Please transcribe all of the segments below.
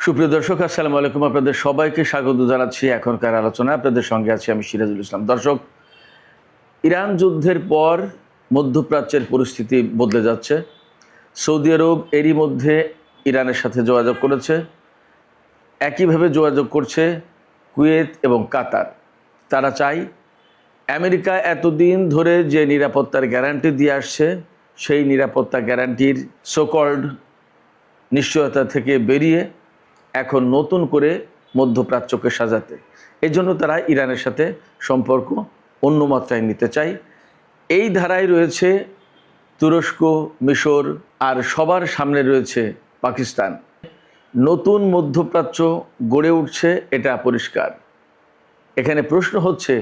সুপ্রিয় দর্শক, আসসালামু আলাইকুম। আপনাদের সবাইকে স্বাগত জানাচ্ছি এখনকার আলোচনায়। আপনাদের সঙ্গে আছি আমি সিরাজুল ইসলাম। দর্শক, ইরান যুদ্ধের পর মধ্যপ্রাচ্যের পরিস্থিতি বদলে যাচ্ছে। সৌদি আরব এরই মধ্যে ইরানের সাথে যোগাযোগ করেছে, একইভাবে যোগাযোগ করছে কুয়েত এবং কাতার। তারা চায় আমেরিকা এতদিন ধরে যে নিরাপত্তার গ্যারান্টি দিয়ে আসছে, সেই নিরাপত্তা গ্যারান্টির সোকল্ড নিশ্চয়তা থেকে বেরিয়ে এখন নতুন করে মধ্যপ্রাচ্যকে সাজাতে। এজন্য তারা ইরানের সাথে সম্পর্ক অন্য মাত্রায় নিতে চায়। এই ধারায় রয়েছে তুরস্ক, মিশর, আর সবার সামনে রয়েছে পাকিস্তান। নতুন মধ্যপ্রাচ্য গড়ে উঠছে, এটা পরিষ্কার। এখানে প্রশ্ন হচ্ছে,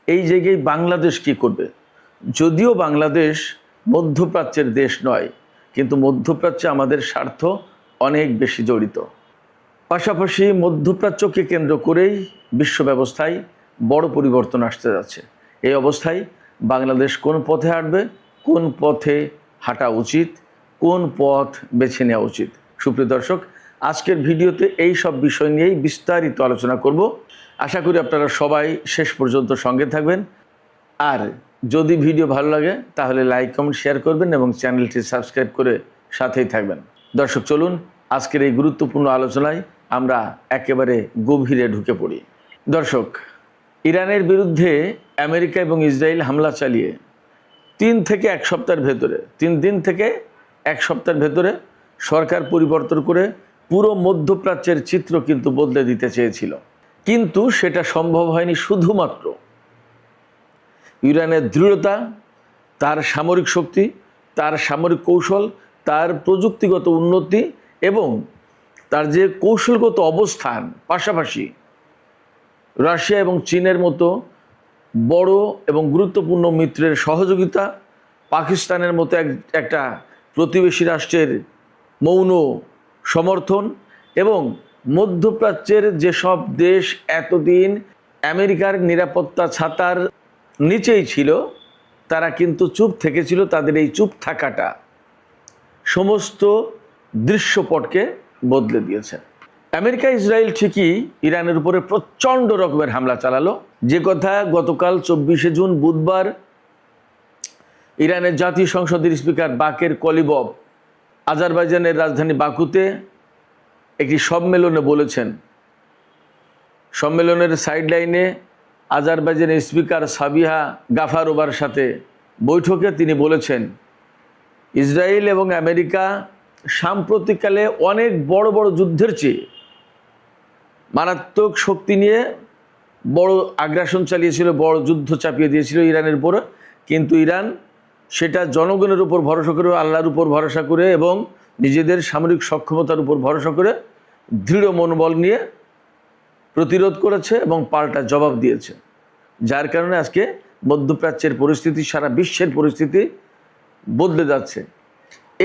এই জায়গায় বাংলাদেশ কি করবে? যদিও বাংলাদেশ মধ্যপ্রাচ্যের দেশ নয়, কিন্তু মধ্যপ্রাচ্যে আমাদের স্বার্থ অনেক বেশি জড়িত। পাশাপাশি মধ্যপ্রাচ্যকে কেন্দ্র করেই বিশ্ব ব্যবস্থায় বড় পরিবর্তন আসতে যাচ্ছে। এই অবস্থায় বাংলাদেশ কোন পথে হাঁটবে, কোন পথে হাঁটা উচিত, কোন পথ বেছে নেওয়া উচিত? সুপ্রিয় দর্শক, আজকের ভিডিওতে এই সব বিষয় নিয়েই বিস্তারিত আলোচনা করব। আশা করি আপনারা সবাই শেষ পর্যন্ত সঙ্গে থাকবেন। আর যদি ভিডিও ভালো লাগে তাহলে লাইক, কমেন্ট, শেয়ার করবেন এবং চ্যানেলটি সাবস্ক্রাইব করে সাথেই থাকবেন। দর্শক, চলুন আজকের এই গুরুত্বপূর্ণ আলোচনায় আমরা একেবারে গভীরে ঢুকে পড়ি। দর্শক, ইরানের বিরুদ্ধে আমেরিকা এবং ইসরায়েল হামলা চালিয়ে 3 থেকে 1 সপ্তাহের ভেতরে 3 দিন থেকে 1 সপ্তাহের ভেতরে সরকার পরিবর্তন করে পুরো মধ্যপ্রাচ্যের চিত্র কিন্তু বদলে দিতে চেয়েছিল। কিন্তু সেটা সম্ভব হয়নি শুধুমাত্র ইরানের দৃঢ়তা, তার সামরিক শক্তি, তার সামরিক কৌশল, তার প্রযুক্তিগত উন্নতি এবং তার যে কৌশলগত অবস্থান, পাশাপাশি রাশিয়া এবং চীনের মতো বড় এবং গুরুত্বপূর্ণ মিত্রের সহযোগিতা, পাকিস্তানের মতো একটা প্রতিবেশী রাষ্ট্রের মৌন সমর্থন এবং মধ্যপ্রাচ্যের যেসব দেশ এতদিন আমেরিকার নিরাপত্তা ছাতার নিচেই ছিল, তারা কিন্তু চুপ থেকেছিল। তাদের এই চুপ থাকাটা সমস্ত দৃশ্যপটকে বদলে দিয়েছে। আমেরিকা, ইসরায়েল ঠিকই ইরানের উপরে প্রচণ্ড রকমের হামলা চালালো, যে কথা গতকাল 24শে জুন বুধবার ইরানের জাতীয় সংসদের স্পিকার বাকের কলিবভ আজারবাইজানের রাজধানী বাকুতে একটি সম্মেলনে বলেছেন। সম্মেলনের সাইডলাইনে আজারবাইজানের স্পিকার সাবিহা গাফারোভার সাথে বৈঠকে তিনি বলেছেন, ইসরায়েল এবং আমেরিকা সাম্প্রতিককালে অনেক বড় বড় যুদ্ধের চেয়ে মারাত্মক শক্তি নিয়ে বড় আগ্রাসন চালিয়েছিল, বড় যুদ্ধ চাপিয়ে দিয়েছিল ইরানের উপরে। কিন্তু ইরান সেটা জনগণের উপর ভরসা করে, আল্লাহর উপর ভরসা করে এবং নিজেদের সামরিক সক্ষমতার উপর ভরসা করে দৃঢ় মনোবল নিয়ে প্রতিরোধ করেছে এবং পাল্টা জবাব দিয়েছে। যার কারণে আজকে মধ্যপ্রাচ্যের পরিস্থিতি, সারা বিশ্বের পরিস্থিতি বদলে যাচ্ছে।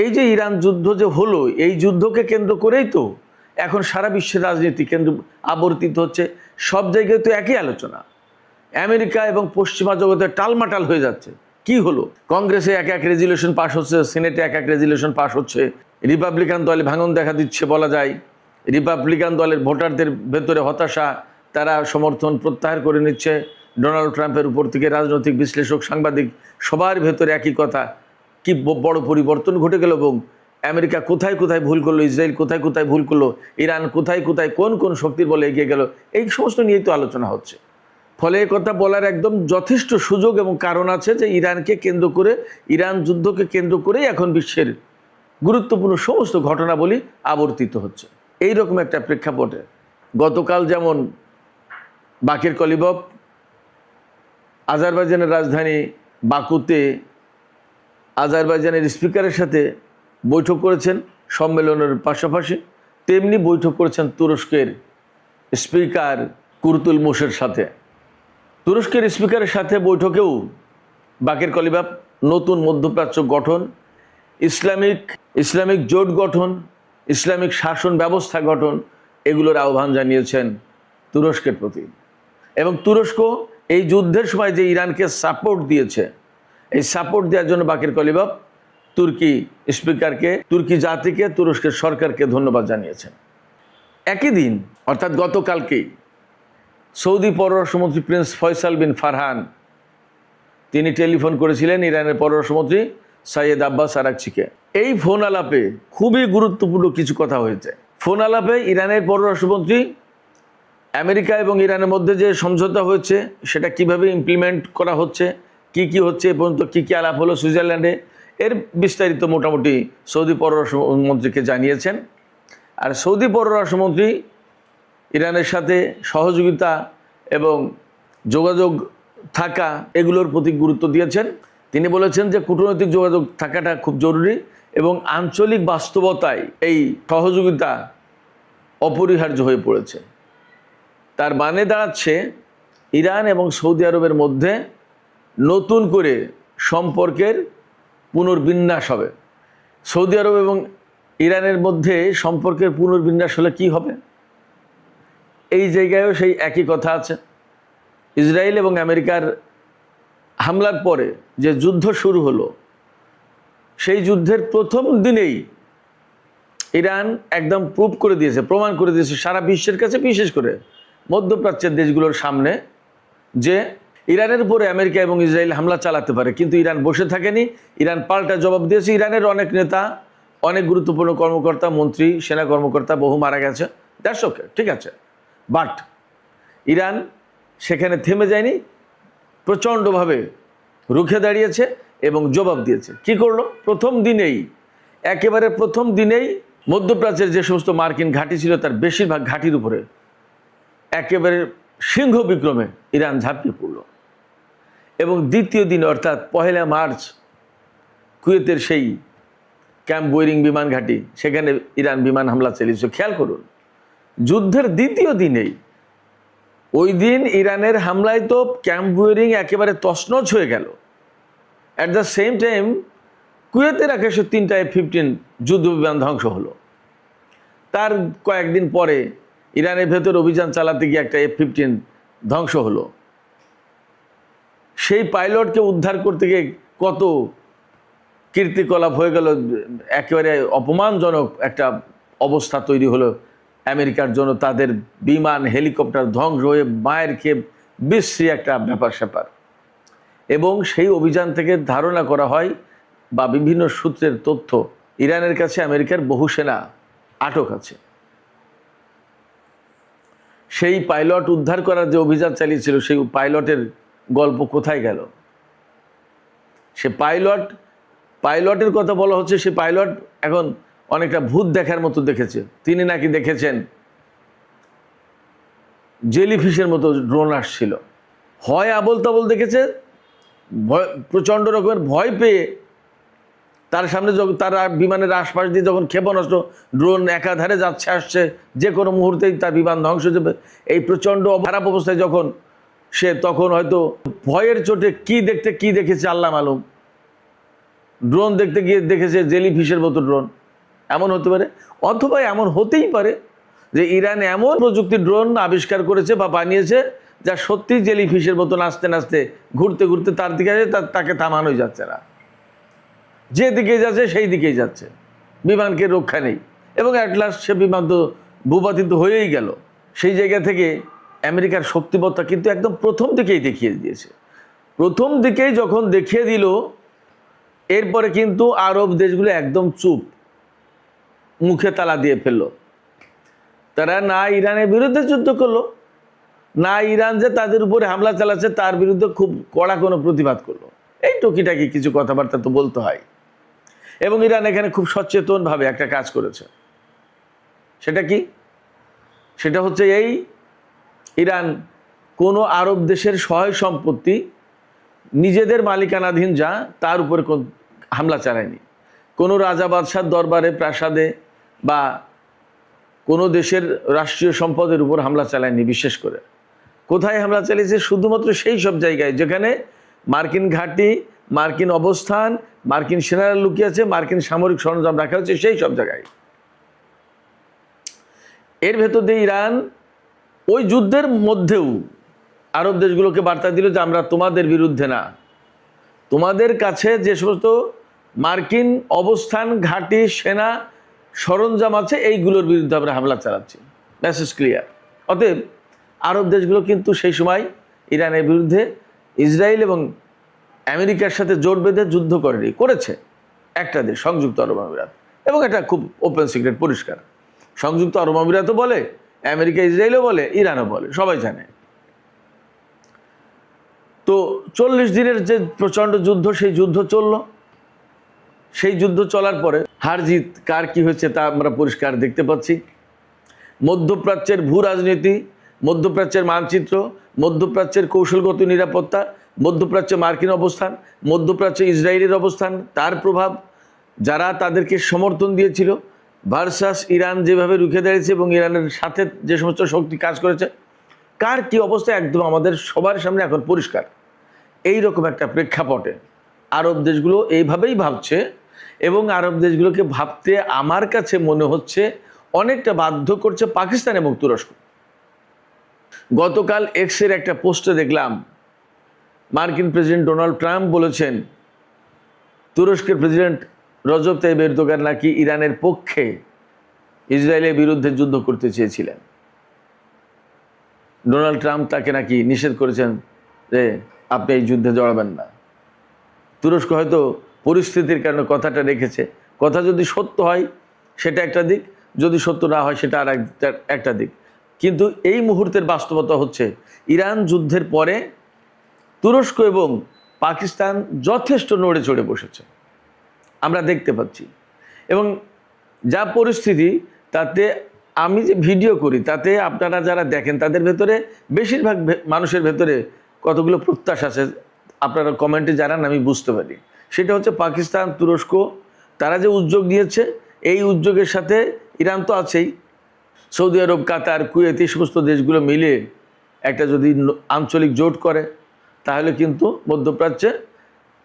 এই যে ইরান যুদ্ধ যে হলো, এই যুদ্ধকে কেন্দ্র করেই তো এখন সারা বিশ্বের রাজনীতি কেন্দ্র আবর্তিত হচ্ছে। সব জায়গায় তো একই আলোচনা। আমেরিকা এবং পশ্চিমা জগতে টালমাটাল হয়ে যাচ্ছে। কি হলো? কংগ্রেসে এক এক রেজুলেশন পাস হচ্ছে, সিনেটে এক এক রেজুলেশন পাস হচ্ছে। রিপাবলিকান দলে ভাঙন দেখা দিচ্ছে বলা যায়। রিপাবলিকান দলের ভোটারদের ভেতরে হতাশা, তারা সমর্থন প্রত্যাহার করে নিচ্ছে ডোনাল্ড ট্রাম্পের উপর থেকে। রাজনৈতিক বিশ্লেষক, সাংবাদিক সবার ভেতরে একই কথা, কি বড় পরিবর্তন ঘটে গেল এবং আমেরিকা কোথায় কোথায় ভুল করলো, ইসরায়েল কোথায় কোথায় ভুল করলো, ইরান কোথায় কোথায় কোন কোন শক্তির বলে এগিয়ে গেল, এই সমস্ত নিয়েই তো আলোচনা হচ্ছে। ফলে এই কথা বলার একদম যথেষ্ট সুযোগ এবং কারণ আছে যে ইরানকে কেন্দ্র করে, ইরান যুদ্ধকে কেন্দ্র করেই এখন বিশ্বের গুরুত্বপূর্ণ সমস্ত ঘটনাবলী আবর্তিত হচ্ছে। এই রকম একটা প্রেক্ষাপটে গতকাল যেমন বাকের কলিবভ আজারবাইজানের রাজধানী বাকুতে আজারবাইজানের স্পিকারের সাথে বৈঠক করেছেন সম্মেলনের পাশাপাশি, তেমনি বৈঠক করেছেন তুরস্কের স্পিকার কুরতুলমুশের সাথে। তুরস্কের স্পিকারের সাথে বৈঠকেও বাকের কলিবভ নতুন মধ্যপ্রাচ্য গঠন, ইসলামিক জোট গঠন, ইসলামিক শাসন ব্যবস্থা গঠন, এগুলোর আহ্বান জানিয়েছেন তুরস্কের প্রতি। এবং তুরস্ক এই যুদ্ধের সময় যে ইরানকে সাপোর্ট দিয়েছে, এই সাপোর্ট দেওয়ার জন্য বাকের কলিবভ তুর্কি স্পিকারকে, তুর্কি জাতিকে, তুরস্কের সরকারকে ধন্যবাদ জানিয়েছেন। একই দিন অর্থাৎ গতকালকেই সৌদি পররাষ্ট্রমন্ত্রী প্রিন্স ফয়সাল বিন ফারহান তিনি টেলিফোন করেছিলেন ইরানের পররাষ্ট্রমন্ত্রী সৈয়দ আব্বাস আরাকচিকে। এই ফোন আলাপে খুবই গুরুত্বপূর্ণ কিছু কথা হয়েছে। ফোন আলাপে ইরানের পররাষ্ট্রমন্ত্রী আমেরিকা এবং ইরানের মধ্যে যে সমঝোতা হয়েছে সেটা কিভাবে ইমপ্লিমেন্ট করা হচ্ছে, কি কি হচ্ছে, এ পর্যন্ত কী কী আলাপ হলো সুইজারল্যান্ডে, এর বিস্তারিত মোটামুটি সৌদি পররাষ্ট্রমন্ত্রীকে জানিয়েছেন। আর সৌদি পররাষ্ট্রমন্ত্রী ইরানের সাথে সহযোগিতা এবং যোগাযোগ থাকা এগুলোর প্রতি গুরুত্ব দিয়েছেন। তিনি বলেছেন যে কূটনৈতিক যোগাযোগ থাকাটা খুব জরুরি এবং আঞ্চলিক বাস্তবতায় এই সহযোগিতা অপরিহার্য হয়ে পড়েছে। তার মানে দাঁড়াচ্ছে ইরান এবং সৌদি আরবের মধ্যে নতুন করে সম্পর্কের পুনর্বিন্যাস হবে। সৌদি আরব এবং ইরানের মধ্যে সম্পর্কের পুনর্বিন্যাস হলে কি হবে? এই জায়গায়ও সেই একই কথা আছে। ইসরায়েল এবং আমেরিকার হামলার পরে যে যুদ্ধ শুরু হলো, সেই যুদ্ধের প্রথম দিনেই ইরান একদম প্রুভ করে দিয়েছে, প্রমাণ করে দিয়েছে সারা বিশ্বের কাছে, বিশেষ করে মধ্যপ্রাচ্যের দেশগুলোর সামনে, যে ইরানের উপরে আমেরিকা এবং ইসরায়েল হামলা চালাতে পারে, কিন্তু ইরান বসে থাকেনি। ইরান পাল্টা জবাব দিয়েছে। ইরানের অনেক নেতা, অনেক গুরুত্বপূর্ণ কর্মকর্তা, মন্ত্রী, সেনা কর্মকর্তা বহু মারা গেছে, দ্যাটস ওকে, ঠিক আছে। বাট ইরান সেখানে থেমে যায়নি, প্রচণ্ডভাবে রুখে দাঁড়িয়েছে এবং জবাব দিয়েছে। কি করলো? প্রথম দিনেই, একেবারে প্রথম দিনেই মধ্যপ্রাচ্যের যে সমস্ত মার্কিন ঘাঁটি ছিল তার বেশিরভাগ ঘাঁটির উপরে একেবারে সিংহ বিক্রমে ইরান ঝাঁপিয়ে পড়ল। এবং দ্বিতীয় দিন অর্থাৎ 1 মার্চ কুয়েতের সেই ক্যাম্প বোয়িং বিমান ঘাঁটি, সেখানে ইরান বিমান হামলা চালিয়েছে। খেয়াল করুন, যুদ্ধের দ্বিতীয় দিনেই, ওই দিন ইরানের হামলায় তো ক্যাম্প বোয়িং একেবারে তছনছ হয়ে গেল। অ্যাট দ্য সেম টাইম কুয়েতের আকাশে 3টা F-15 যুদ্ধ বিমান ধ্বংস হলো। তার কয়েকদিন পরে ইরানের ভেতর অভিযান চালাতে গিয়ে একটা F-15 ধ্বংস হলো। সেই পাইলটকে উদ্ধার করতে গিয়ে কত কীর্তিকলাপ হয়ে গেল, একেবারে অপমানজনক একটা অবস্থা তৈরি হলো আমেরিকার জন্য। তাদের বিমান, হেলিকপ্টার ধ্বংস হয়ে মায়ের খেয়ে বিশ্রী একটা ব্যাপার স্যাপার। এবং সেই অভিযান থেকে ধারণা করা হয় বা বিভিন্ন সূত্রের তথ্য, ইরানের কাছে আমেরিকার বহু সেনা আটক আছে। সেই পাইলট উদ্ধার করার যে অভিযান চালিয়েছিল, সেই পাইলটের গল্প কোথায় গেল? সে পাইলটের কথা বলা হচ্ছে, সে পাইলট এখন অনেকটা ভূত দেখার মতো দেখেছে। তিনি নাকি দেখেছেন জেলিফিশের মতো ড্রোন আসছিল। হয় আবল তাবল দেখেছে, প্রচণ্ড রকমের ভয় পেয়ে তার সামনে তার বিমানের আশপাশ দিয়ে যখন ক্ষেপণাস্ত্র ড্রোন একাধারে যাচ্ছে আসছে, যে কোনো মুহূর্তেই তার বিমান ধ্বংস হয়ে যাবে, এই প্রচণ্ড খারাপ অবস্থায় যখন সে, তখন হয়তো ভয়ের চোটে কি দেখেছে আল্লাহ মালুম, ড্রোন দেখতে গিয়ে দেখেছে জেলিফিশের মতো ড্রোন। এমন হতে পারে, অথবা এমন হতেই পারে যে ইরান এমন প্রযুক্তি ড্রোন আবিষ্কার করেছে বা বানিয়েছে যা সত্যি জেলিফিশের মতো নাচতে নাচতে ঘুরতে ঘুরতে তার দিকে আসে, তাকে থামানোই যাচ্ছে না, যে দিকে যাচ্ছে সেই দিকেই যাচ্ছে, বিমানকে রক্ষা নেই। এবং অ্যাট লাস্ট সে বিমান তো ভূপাতিত হয়েই গেল। সেই জায়গা থেকে আমেরিকার শক্তিমত্তা কিন্তু একদম প্রথম দিকেই দেখিয়ে দিয়েছে। প্রথম দিকেই যখন দেখিয়ে দিল, এরপরে কিন্তু আরব দেশগুলো একদম চুপ, মুখে তালা দিয়ে ফেললো। তারা না ইরানের বিরুদ্ধে যুদ্ধ করলো, না ইরান যে তাদের উপরে হামলা চালাচ্ছে তার বিরুদ্ধে খুব কড়া কোনো প্রতিবাদ করলো। এই টুকিটাকি কিছু কথাবার্তা তো বলতে হয়। এবং ইরান এখানে খুব সচেতনভাবে একটা কাজ করেছে। সেটা কি? সেটা হচ্ছে এই, ইরান কোনো আরব দেশের সহায় সম্পত্তি নিজেদের মালিকানাধীন যা, তার উপরে হামলা চালায়নি। কোনো রাজা বাদশার দরবারে, প্রাসাদে বা কোনো দেশের রাষ্ট্রীয় সম্পদের উপর হামলা চালায়নি। বিশেষ করে কোথায় হামলা চালিয়েছে? শুধুমাত্র সেই সব জায়গায় যেখানে মার্কিন ঘাঁটি, মার্কিন অবস্থান, মার্কিন সেনারা লুকিয়ে আছে, মার্কিন সামরিক সরঞ্জাম রাখা হচ্ছে, সেই সব জায়গায়। এর ভেতর দিয়ে ইরান ওই যুদ্ধের মধ্যেও আরব দেশগুলোকে বার্তা দিল যে আমরা তোমাদের বিরুদ্ধে না, তোমাদের কাছে যে সমস্ত মার্কিন অবস্থান, ঘাঁটি, সেনা সরঞ্জাম আছে, এইগুলোর বিরুদ্ধে আমরা হামলা চালাচ্ছি। Message clear. অতএব আরব দেশগুলো কিন্তু সেই সময় ইরানের বিরুদ্ধে ইসরায়েল এবং আমেরিকার সাথে জোট বেঁধে যুদ্ধ করেছে একটা দেশ, সংযুক্ত আরব আমিরাত। এবং এটা খুব ওপেন সিক্রেট, পরিষ্কার। সংযুক্ত আরব আমিরাতও বলে, আমেরিকা ইসরায়েলও বলে, ইরানও বলে, সবাই জানে। তো 40 দিনের যে প্রচণ্ড যুদ্ধ, সেই যুদ্ধ চলল। সেই যুদ্ধ চলার পরে হার জিত কার কি হয়েছে তা আমরা পরিষ্কার দেখতে পাচ্ছি। মধ্যপ্রাচ্যের ভূ রাজনীতি, মধ্যপ্রাচ্যের মানচিত্র, মধ্যপ্রাচ্যের কৌশলগত নিরাপত্তা, মধ্যপ্রাচ্যে মার্কিন অবস্থান, মধ্যপ্রাচ্যে ইসরায়েলের অবস্থান, তার প্রভাব, যারা তাদেরকে সমর্থন দিয়েছিল ভার্সাস ইরান যেভাবে রুখে দাঁড়িয়েছে এবং ইরানের সাথে যে সমস্ত শক্তি কাজ করেছে, কার কি অবস্থা একদম আমাদের সবার সামনে এখন পরিষ্কার। এই রকম একটা প্রেক্ষাপটে আরব দেশগুলো এইভাবেই ভাবছে এবং আরব দেশগুলোকে ভাবতে আমার কাছে মনে হচ্ছে অনেকটা বাধ্য করছে পাকিস্তান এবং তুরস্ক। গতকাল এক্সের একটা পোস্টে দেখলাম মার্কিন প্রেসিডেন্ট ডোনাল্ড ট্রাম্প বলেছেন তুরস্কের প্রেসিডেন্ট রজব তাইয়িপ এরদোগান নাকি ইরানের পক্ষে ইসরায়েলের বিরুদ্ধে যুদ্ধ করতে চেয়েছিলেন। ডোনাল্ড ট্রাম্প তাকে নাকি নিষেধ করেছেন যে আপনি এই যুদ্ধে জড়াবেন না। তুরস্ক হয়তো পরিস্থিতির কারণে কথাটা রেখেছে। কথা যদি সত্য হয় সেটা একটা দিক, যদি সত্য না হয় সেটা আর একটা দিক। কিন্তু এই মুহূর্তের বাস্তবতা হচ্ছে ইরান যুদ্ধের পরে তুরস্ক এবং পাকিস্তান যথেষ্ট নড়ে চড়ে বসেছে, আমরা দেখতে পাচ্ছি। এবং যা পরিস্থিতি, তাতে আমি যে ভিডিও করি তাতে আপনারা যারা দেখেন তাদের ভেতরে বেশিরভাগ মানুষের ভেতরে কতগুলো প্রত্যাশা আছে আপনারা কমেন্টে জানান, আমি বুঝতে পারি। সেটা হচ্ছে পাকিস্তান, তুরস্ক তারা যে উদ্যোগ নিয়েছে, এই উদ্যোগের সাথে ইরান তো আছেই, সৌদি আরব, কাতার, কুয়েত, এই সমস্ত দেশগুলো মিলে একটা যদি আঞ্চলিক জোট করে, তাহলে কিন্তু মধ্যপ্রাচ্যে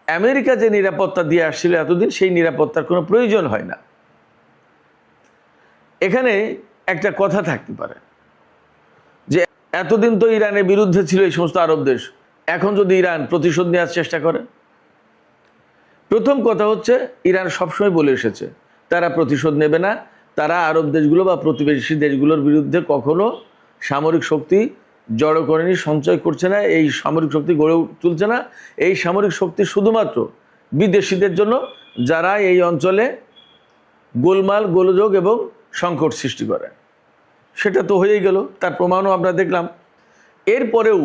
আমেরিকা যে নিরাপত্তা দিয়ে আসছিল এতদিন, সেই নিরাপত্তার কোনো প্রয়োজন হয় না। এখানে একটা কথা থাকতে পারে যে এতদিন তো ইরানের বিরুদ্ধে ছিল এই সমস্ত আরব দেশ, এখন যদি ইরান প্রতিশোধ নেওয়ার চেষ্টা করে, প্রথম কথা হচ্ছে ইরান সবসময় বলে এসেছে তারা প্রতিশোধ নেবে না। তারা আরব দেশগুলো বা প্রতিবেশী দেশগুলোর বিরুদ্ধে কখনো সামরিক শক্তি জড়ো করেনি, সঞ্চয় করছে না, এই সামরিক শক্তি গড়ে তুলছে না। এই সামরিক শক্তি শুধুমাত্র বিদেশিদের জন্য, যারা এই অঞ্চলে গোলমাল, গোলযোগ এবং সংকট সৃষ্টি করে। সেটা তো হয়েই গেল, তার প্রমাণও আমরা দেখলাম। এরপরেও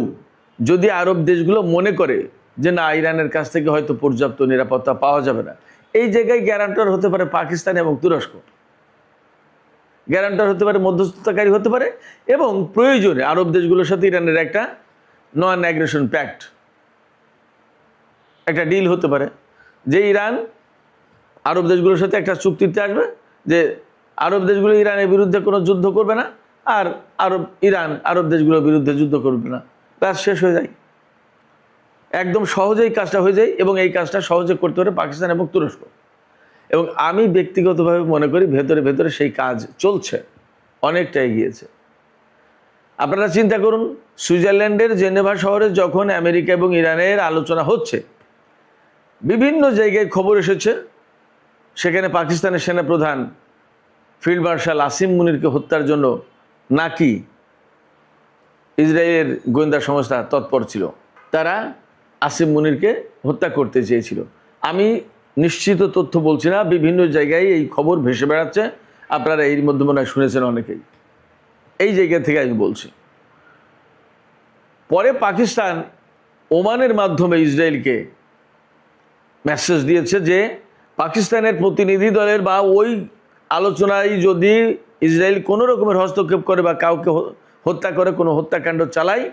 যদি আরব দেশগুলো মনে করে যে না, ইরানের কাছ থেকে হয়তো পর্যাপ্ত নিরাপত্তা পাওয়া যাবে না, এই জায়গায় গ্যারান্টার হতে পারে পাকিস্তান এবং তুরস্ক, গ্যারান্টার হতে পারে, মধ্যস্থতাকারী হতে পারে। এবং প্রয়োজনে আরব দেশগুলোর সাথে ইরানের একটা নন অ্যাগ্রেশন প্যাক্ট, একটা ডিল হতে পারে যে ইরান আরব দেশগুলোর সাথে একটা চুক্তিতে আসবে যে আরব দেশগুলো ইরানের বিরুদ্ধে কোনো যুদ্ধ করবে না, আর ইরান আরব দেশগুলোর বিরুদ্ধে যুদ্ধ করবে না। কাজ শেষ হয়ে যায়, একদম সহজেই কাজটা হয়ে যায়। এবং এই কাজটা সহজে করতে পারে পাকিস্তান এবং তুরস্ক। এবং আমি ব্যক্তিগতভাবে মনে করি ভেতরে ভেতরে সেই কাজ চলছে, অনেকটা এগিয়েছে। আপনারা চিন্তা করুন, সুইজারল্যান্ডের জেনেভা শহরে যখন আমেরিকা এবং ইরানের আলোচনা হচ্ছে, বিভিন্ন জায়গায় খবর এসেছে সেখানে পাকিস্তানের সেনাপ্রধান ফিল্ড মার্শাল আসিম মুনিরকে হত্যার জন্য নাকি ইসরায়েলের গোয়েন্দা সংস্থা তৎপর ছিল, তারা আসিম মুনিরকে হত্যা করতে চেয়েছিল। আমি নিশ্চিত তথ্য বলছি না, বিভিন্ন জায়গায় এই খবর ভেসে বেড়াচ্ছে, আপনারা এর মধ্যে মনে হয় শুনেছেন অনেকেই। এই জায়গা থেকে আমি বলছি। পরে পাকিস্তান ওমানের মাধ্যমে ইসরায়েলকে মেসেজ দিয়েছে যে পাকিস্তানের প্রতিনিধি দলের বা ওই আলোচনায় যদি ইসরায়েল কোনো রকমের হস্তক্ষেপ করে বা কাউকে হত্যা করে, কোনো হত্যাকাণ্ড চালায়,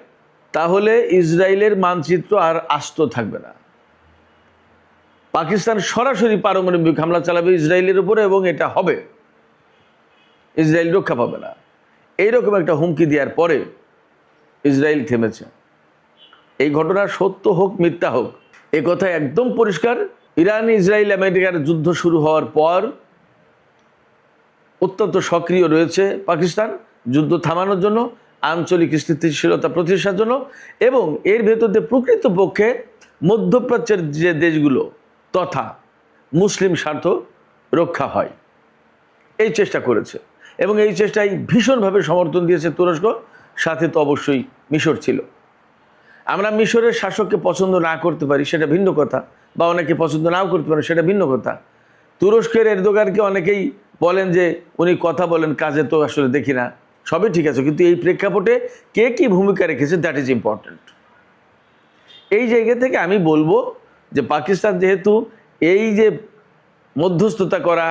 তাহলে ইসরায়েলের মানচিত্র আর আস্ত থাকবে না। পাকিস্তান সরাসরি পারমাণবিক হামলা চালাবে ইসরায়েলের উপরে এবং এটা হবে, ইসরায়েল রক্ষা পাবে না। এইরকম একটা হুমকি দেওয়ার পরে ইসরায়েল থেমেছে। এই ঘটনা সত্য হোক মিথ্যা হোক, এ কথা একদম পরিষ্কার। ইরান, ইসরায়েল, আমেরিকার যুদ্ধ শুরু হওয়ার পর অত্যন্ত সক্রিয় রয়েছে পাকিস্তান যুদ্ধ থামানোর জন্য, আঞ্চলিক স্থিতিশীলতা প্রতিষ্ঠার জন্য, এবং এর ভেতর দিয়ে প্রকৃতপক্ষে মধ্যপ্রাচ্যের যে দেশগুলো তথা মুসলিম স্বার্থ রক্ষা হয়, এই চেষ্টা করেছে। এবং এই চেষ্টায় ভীষণভাবে সমর্থন দিয়েছে তুরস্ক, সাথে তো অবশ্যই মিশর ছিল। আমরা মিশরের শাসককে পছন্দ না করতে পারি, সেটা ভিন্ন কথা, বা অনেকে পছন্দ নাও করতে পারে, সেটা ভিন্ন কথা। তুরস্কের এরদোগানকে অনেকেই বলেন যে উনি কথা বলেন, কাজে তো আসলে দেখি না, সবই ঠিক আছে, কিন্তু এই প্রেক্ষাপটে কে কী ভূমিকা রেখেছে, দ্যাট ইজ ইম্পর্ট্যান্ট। এই জায়গা থেকে আমি বলবো যে পাকিস্তান যেহেতু এই যে মধ্যস্থতা করা,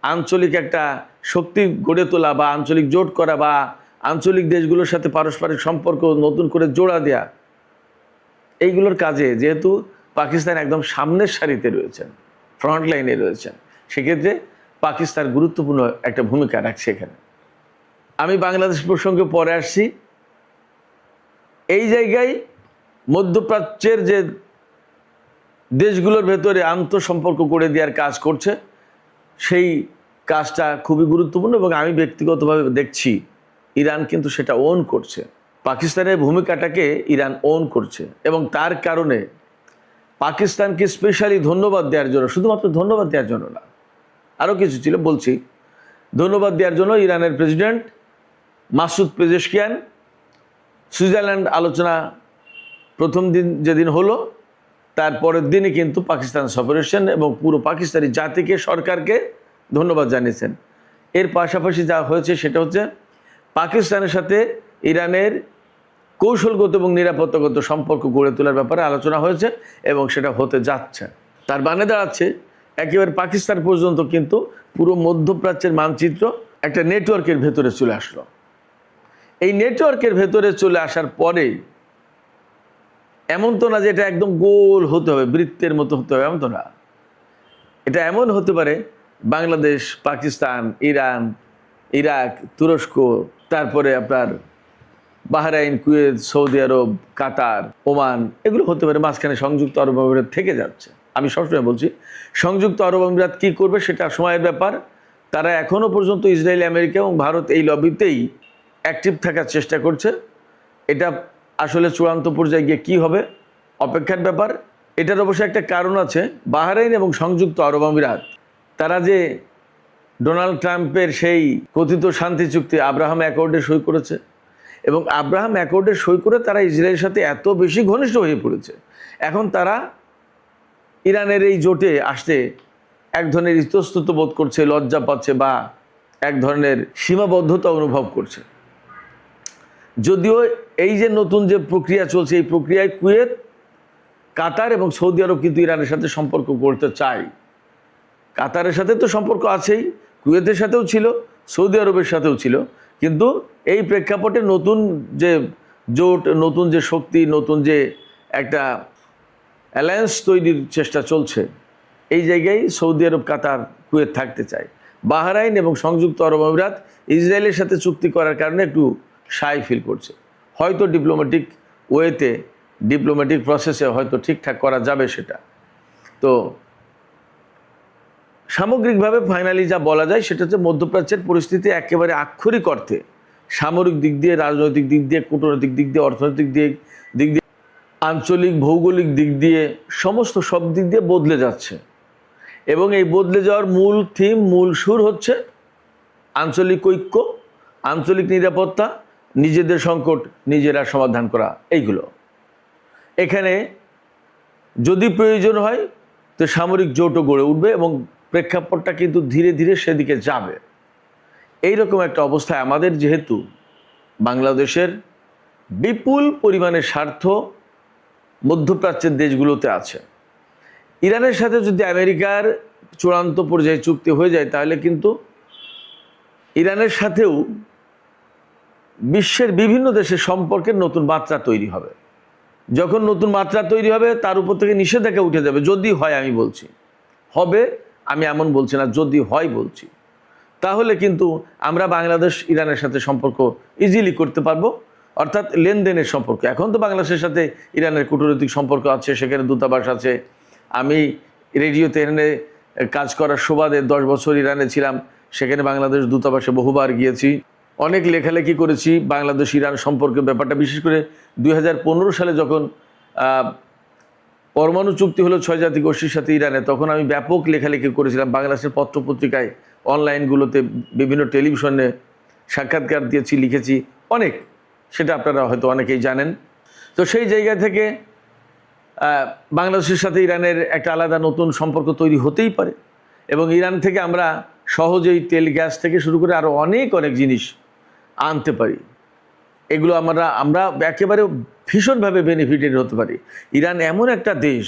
আঞ্চলিক একটা শক্তি গড়ে তোলা, বা আঞ্চলিক জোট করা, বা আঞ্চলিক দেশগুলোর সাথে পারস্পরিক সম্পর্ক নতুন করে জোড়া দেয়া, এইগুলোর কাজে যেহেতু পাকিস্তান একদম সামনের সারিতে রয়েছেন, ফ্রন্ট লাইনে রয়েছেন, সেক্ষেত্রে পাকিস্তান গুরুত্বপূর্ণ একটা ভূমিকা রাখছে এখানে। আমি বাংলাদেশ প্রসঙ্গে পরে আসছি। এই জায়গায় মধ্যপ্রাচ্যের যে দেশগুলোর ভেতরে আন্তঃসম্পর্ক করে দেওয়ার কাজ করছে, সেই কাজটা খুবই গুরুত্বপূর্ণ, এবং আমি ব্যক্তিগতভাবে দেখছি ইরান কিন্তু সেটা ওন করছে। পাকিস্তানের ভূমিকাটাকে ইরান ওন করছে, এবং তার কারণে পাকিস্তানকে স্পেশালি ধন্যবাদ দেওয়ার জন্য, শুধুমাত্র ধন্যবাদ দেওয়ার জন্য না, আরও কিছু ছিল বলছি, ধন্যবাদ দেওয়ার জন্য ইরানের প্রেসিডেন্ট মাসুদ পেজেশকিয়ান সুইজারল্যান্ড আলোচনা প্রথম দিন যেদিন হলো, তারপরের দিনই কিন্তু পাকিস্তান সফরেছেন এবং পুরো পাকিস্তানি জাতিকে, সরকারকে ধন্যবাদ জানিয়েছেন। এর পাশাপাশি যা হয়েছে সেটা হচ্ছে পাকিস্তানের সাথে ইরানের কৌশলগত এবং নিরাপত্তাগত সম্পর্ক গড়ে তোলার ব্যাপারে আলোচনা হয়েছে, এবং সেটা হতে যাচ্ছে। তার মানে দাঁড়াচ্ছে একেবারে পাকিস্তান পর্যন্ত কিন্তু পুরো মধ্যপ্রাচ্যের মানচিত্র একটা নেটওয়ার্কের ভেতরে চলে আসলো। এই নেটওয়ার্কের ভেতরে চলে আসার পরে এমন তো না যে এটা একদম গোল হতে হবে, বৃত্তের মতো হতে হবে, এমন তো না। এটা এমন হতে পারে বাংলাদেশ, পাকিস্তান, ইরান, ইরাক, তুরস্ক, তারপরে আপনার বাহরাইন, কুয়েত, সৌদি আরব, কাতার, ওমান, এগুলো হতে পারে। মাঝখানে সংযুক্ত আরব আমিরাত থেকে যাচ্ছে। আমি সবসময় বলছি সংযুক্ত আরব আমিরাত কী করবে সেটা সময়ের ব্যাপার। তারা এখনও পর্যন্ত ইসরায়েল, আমেরিকা এবং ভারত এই লবিতেই অ্যাক্টিভ থাকার চেষ্টা করছে। এটা আসলে চূড়ান্ত পর্যায়ে গিয়ে কী হবে অপেক্ষার ব্যাপার। এটার অবশ্য একটা কারণ আছে। বাহরাইন এবং সংযুক্ত আরব আমিরাত তারা যে ডোনাল্ড ট্রাম্পের সেই কথিত শান্তি চুক্তি আব্রাহাম অ্যাকর্ডে সই করেছে, এবং আব্রাহাম অ্যাকর্ডে সই করে তারা ইসরায়েলের সাথে এত বেশি ঘনিষ্ঠ হয়ে পড়েছে, এখন তারা ইরানের এই জোটে আসতে এক ধরনের ইতস্তত বোধ করছে, লজ্জা পাচ্ছে, বা এক ধরনের সীমাবদ্ধতা অনুভব করছে। যদিও এই যে নতুন যে প্রক্রিয়া চলছে, এই প্রক্রিয়ায় কুয়েত, কাতার এবং সৌদি আরব কিন্তু ইরানের সাথে সম্পর্ক করতে চায়। কাতারের সাথে তো সম্পর্ক আছেই, কুয়েতের সাথেও ছিল, সৌদি আরবের সাথেও ছিল, কিন্তু এই প্রেক্ষাপটে নতুন যে জোট, নতুন যে শক্তি, নতুন যে একটা অ্যালায়েন্স তৈরির চেষ্টা চলছে, এই জায়গায় সৌদি আরব, কাতার, কুয়েত থাকতে চায়। বাহরাইন এবং সংযুক্ত আরব আমিরাত ইসরায়েলের সাথে চুক্তি করার কারণে একটু শাই ফিল করছে। হয়তো ডিপ্লোম্যাটিক ওয়েতে, ডিপ্লোম্যাটিক প্রসেসে হয়তো ঠিকঠাক করা যাবে সেটা। তো সামগ্রিকভাবে ফাইনালি যা বলা যায় সেটা হচ্ছে মধ্যপ্রাচ্যের পরিস্থিতি একেবারে আক্ষরিক অর্থে সামরিক দিক দিয়ে, রাজনৈতিক দিক দিয়ে, কূটনৈতিক দিক দিয়ে, অর্থনৈতিক দিক দিয়ে, আঞ্চলিক ভৌগোলিক দিক দিয়ে, সমস্ত সব দিক দিয়ে বদলে যাচ্ছে। এবং এই বদলে যাওয়ার মূল থিম, মূল সুর হচ্ছে আঞ্চলিক ঐক্য, আঞ্চলিক নিরাপত্তা, নিজেদের সংকট নিজেরা সমাধান করা। এইগুলো এখানে যদি প্রয়োজন হয় তো সামরিক জোটও গড়ে উঠবে, এবং প্রেক্ষাপটটা কিন্তু ধীরে ধীরে সেদিকে যাবে। এইরকম একটা অবস্থায় আমাদের যেহেতু বাংলাদেশের বিপুল পরিমাণে স্বার্থ মধ্যপ্রাচ্যের দেশগুলোতে আছে, ইরানের সাথে যদি আমেরিকার চূড়ান্ত পর্যায়ে চুক্তি হয়ে যায়, তাহলে কিন্তু ইরানের সাথেও বিশ্বের বিভিন্ন দেশের সম্পর্কের নতুন মাত্রা তৈরি হবে। যখন নতুন মাত্রা তৈরি হবে, তার উপর থেকে নিষেধাজ্ঞা উঠে যাবে। যদি হয়, আমি বলছি হবে, আমি এমন বলছি না, যদি হয় বলছি, তাহলে কিন্তু আমরা বাংলাদেশ ইরানের সাথে সম্পর্ক ইজিলি করতে পারবো। অর্থাৎ লেনদেনের সম্পর্ক। এখন তো বাংলাদেশের সাথে ইরানের কূটনৈতিক সম্পর্ক আছে, সেখানে দূতাবাস আছে। আমি রেডিও তেহরানে কাজ করার সুবাদে 10 বছর ইরানে ছিলাম, সেখানে বাংলাদেশ দূতাবাসে বহুবার গিয়েছি, অনেক লেখালেখি করেছি বাংলাদেশ ইরান সম্পর্কে ব্যাপারটা। বিশেষ করে 2015 সালে যখন পরমাণু চুক্তি হলো 6 জাতি গোষ্ঠীর সাথে ইরানে, তখন আমি ব্যাপক লেখালেখি করেছিলাম বাংলাদেশের পত্রপত্রিকায়, অনলাইনগুলোতে, বিভিন্ন টেলিভিশনে সাক্ষাৎকার দিয়েছি, লিখেছি অনেক, সেটা আপনারা হয়তো অনেকেই জানেন। তো সেই জায়গা থেকে বাংলাদেশের সাথে ইরানের একটা আলাদা নতুন সম্পর্ক তৈরি হতেই পারে, এবং ইরান থেকে আমরা সহজেই তেল গ্যাস থেকে শুরু করে আরও অনেক অনেক জিনিস আনতে পারি। এগুলো আমরা একেবারে ভীষণভাবে বেনিফিটেড হতে পারি। ইরান এমন একটা দেশ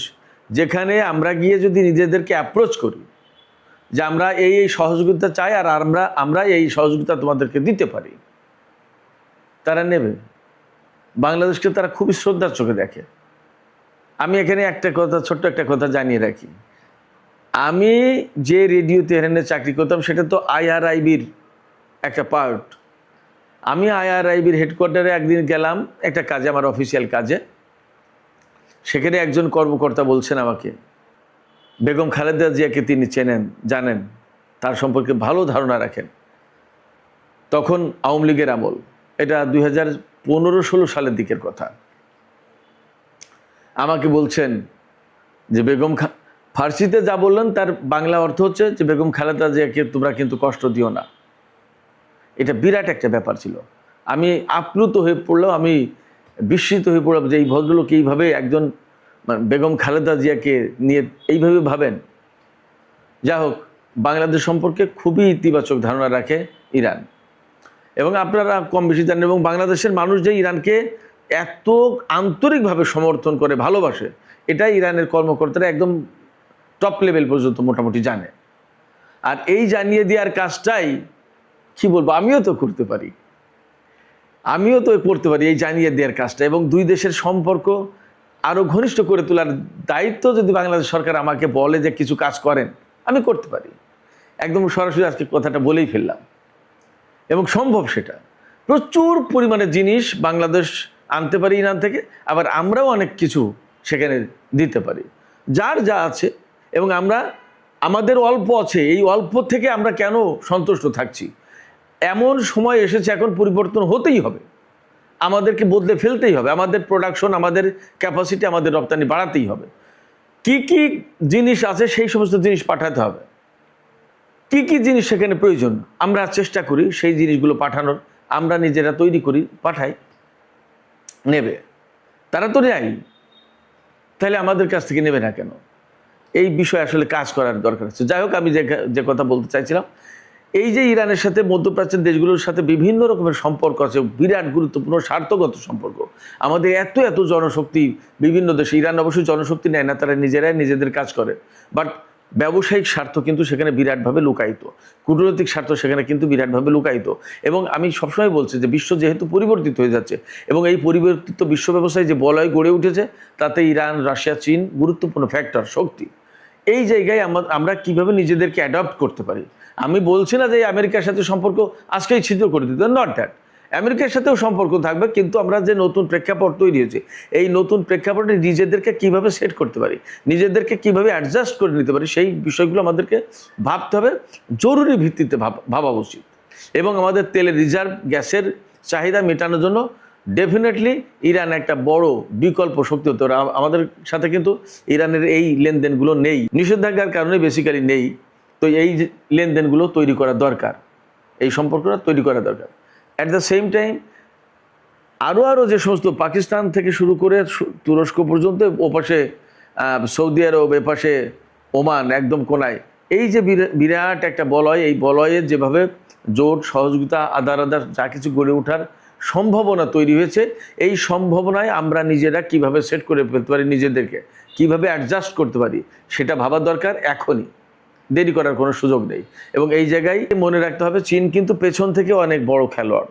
যেখানে আমরা গিয়ে যদি নিজেদেরকে অ্যাপ্রোচ করি যে আমরা এই সহযোগিতা চাই আর আমরা এই সহযোগিতা তোমাদেরকে দিতে পারি, তারা নেবে। বাংলাদেশকে তারা খুবই শ্রদ্ধার চোখে দেখে। আমি এখানে ছোট্ট একটা কথা জানিয়ে রাখি, আমি যে রেডিও তেহরানে চাকরি করতাম সেটা তো IRIBর একটা পার্ট। আমি IRIBর হেডকোয়ার্টারে একদিন গেলাম একটা কাজে, আমার অফিসিয়াল কাজে। সেখানে একজন কর্মকর্তা বলছেন আমাকে, বেগম খালেদা জিয়াকে তিনি চেনেন, জানেন, তার সম্পর্কে ভালো ধারণা রাখেন। তখন আওয়ামী লীগের আমল, এটা 2015-16 সালের দিকের কথা। আমাকে বলছেন যে ফার্সিতে যা বললেন তার বাংলা অর্থ হচ্ছে যে বেগম খালেদা জিয়াকে তোমরা কিন্তু কষ্ট দিও না। এটা বিরাট একটা ব্যাপার ছিল। আমি আপ্লুত হয়ে পড়লাম, আমি বিস্মিত হয়ে পড়লাম যে এই ভদ্রলোক এইভাবে একজন বেগম খালেদা জিয়াকে নিয়ে এইভাবে ভাবেন। যা হোক, বাংলাদেশ সম্পর্কে খুবই ইতিবাচক ধারণা রাখে ইরান, এবং আপনারা কম বেশি জানেন। এবং বাংলাদেশের মানুষ যে ইরানকে এত আন্তরিকভাবে সমর্থন করে, ভালোবাসে, এটাই ইরানের কর্মকর্তারা একদম টপ লেভেল পর্যন্ত মোটামুটি জানে। আর এই জানিয়ে দেওয়ার কাজটাই কি বলবো, আমিও তো করতে পারি, এই জানিয়ে দেওয়ার কাজটা, এবং দুই দেশের সম্পর্ক আরও ঘনিষ্ঠ করে তোলার দায়িত্ব যদি বাংলাদেশ সরকার আমাকে বলে যে কিছু কাজ করেন, আমি করতে পারি। একদম সরাসরি আজকে কথাটা বলেই ফেললাম, এবং সম্ভব। সেটা প্রচুর পরিমাণে জিনিস বাংলাদেশ আনতে পারি ইরান থেকে, আবার আমরাও অনেক কিছু সেখানে দিতে পারি, যার যা আছে। এবং আমাদের অল্প আছে, এই অল্প থেকে আমরা কেন সন্তুষ্ট থাকছি? এমন সময় এসেছে, এখন পরিবর্তন হতেই হবে, আমাদেরকে বদলে ফেলতেই হবে। আমাদের প্রোডাকশন, আমাদের ক্যাপাসিটি, আমাদের রপ্তানি বাড়াতেই হবে। কি কি জিনিস আছে সেই সমস্ত জিনিস পাঠাতে হবে। কি কি জিনিস সেখানে প্রয়োজন আমরা চেষ্টা করি সেই জিনিসগুলো পাঠানোর, আমরা নিজেরা তৈরি করি, পাঠাই, নেবে। তারা তো নেয়, তাহলে আমাদের কাছ থেকে নেবে না কেন? এই বিষয়ে আসলে কাজ করার দরকার আছে। যাই হোক, আমি যে কথা বলতে চাইছিলাম, এই যে ইরানের সাথে মধ্যপ্রাচ্যের দেশগুলোর সাথে বিভিন্ন রকমের সম্পর্ক আছে, বিরাট গুরুত্বপূর্ণ স্বার্থগত সম্পর্ক। আমাদের এত এত জনশক্তি বিভিন্ন দেশে, ইরান অবশ্যই জনশক্তি নেয় না, তারা নিজেরাই নিজেদের কাজ করে, বাট ব্যবসায়িক স্বার্থ কিন্তু সেখানে বিরাটভাবে লুকায়িত, কূটনৈতিক স্বার্থ সেখানে কিন্তু বিরাটভাবে লুকায়িত। এবং আমি সবসময় বলছি যে বিশ্ব যেহেতু পরিবর্তিত হয়ে যাচ্ছে, এবং এই পরিবর্তিত বিশ্ব ব্যবস্থায় যে বলয় গড়ে উঠেছে, তাতে ইরান, রাশিয়া, চীন গুরুত্বপূর্ণ ফ্যাক্টর, শক্তি। এই জায়গায় আমরা কিভাবে নিজেদেরকে অ্যাডপ্ট করতে পারি। আমি বলছি না যে আমেরিকার সাথে সম্পর্ক আজকেই ছিদ্র করে দিতে, নট দ্যাট। আমেরিকার সাথেও সম্পর্ক থাকবে, কিন্তু আমরা যে নতুন প্রেক্ষাপট তৈরি হয়েছে, এই নতুন প্রেক্ষাপটে নিজেদেরকে কিভাবে সেট করতে পারি, নিজেদেরকে কিভাবে অ্যাডজাস্ট করে নিতে পারি, সেই বিষয়গুলো আমাদেরকে ভাবতে হবে, জরুরি ভিত্তিতে ভাবা উচিত। এবং আমাদের তেলের রিজার্ভ, গ্যাসের চাহিদা মেটানোর জন্য ডেফিনেটলি ইরান একটা বড় বিকল্প শক্তি হতে পারে। আমাদের সাথে কিন্তু ইরানের এই লেনদেনগুলো নেই, নিষেধাজ্ঞার কারণে বেসিক্যালি নেই। তো এই লেনদেনগুলো তৈরি করা দরকার, এই সম্পর্কটা তৈরি করা দরকার। অ্যাট দ্য সেম টাইম আরও যে সমস্ত পাকিস্তান থেকে শুরু করে তুরস্ক পর্যন্ত, ওপাশে সৌদি আরব, এপাশে ওমান, একদম কোনায়, এই যে বিরাট একটা বলয়, এই বলয়ের যেভাবে জোট, সহযোগিতা, আদার যা কিছু গড়ে ওঠার সম্ভাবনা তৈরি হয়েছে, এই সম্ভাবনায় আমরা নিজেরা কিভাবে সেট করে ফেলতে পারি, নিজেদেরকে কিভাবে অ্যাডজাস্ট করতে পারি, সেটা ভাবার দরকার। এখনই দেরি করার কোনো সুযোগ নেই। এবং এই জায়গায় মনে রাখতে হবে, চীন কিন্তু পেছন থেকে অনেক বড় খেলোয়াড়।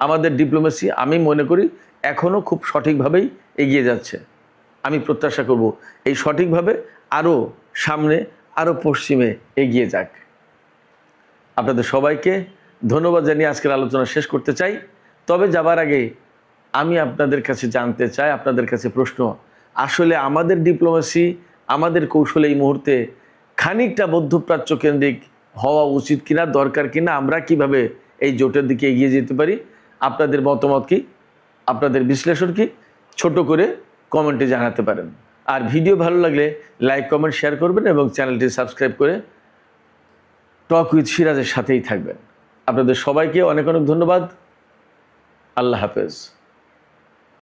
আমাদের ডিপ্লোমেসি আমি মনে করি এখনও খুব সঠিকভাবেই এগিয়ে যাচ্ছে। আমি প্রত্যাশা করব এই সঠিকভাবে আরও সামনে, আরও পশ্চিমে এগিয়ে যাক। আপনাদের সবাইকে ধন্যবাদ জানিয়ে আজকের আলোচনা শেষ করতে চাই। তবে যাবার আগে আমি আপনাদের কাছে জানতে চাই, আপনাদের কাছে প্রশ্ন, আসলে আমাদের ডিপ্লোমেসি, আমাদের কৌশল এই মুহূর্তে খানিকটা মধ্যপ্রাচ্য কেন্দ্রিক হওয়া উচিত কিনা, দরকার কিনা, আমরা কিভাবে এই জোটের দিকে এগিয়ে যেতে পারি? আপনাদের মতামত কি, আপনাদের বিশ্লেষণ কি, ছোট করে কমেন্টে জানাতে পারেন। আর ভিডিও ভালো লাগলে লাইক, কমেন্ট, শেয়ার করবেন এবং চ্যানেলটি সাবস্ক্রাইব করে টক উইথ সিরাজের সাথেই থাকবেন। আপনাদের সবাইকে অনেক অনেক ধন্যবাদ। আল্লাহ হাফেজ।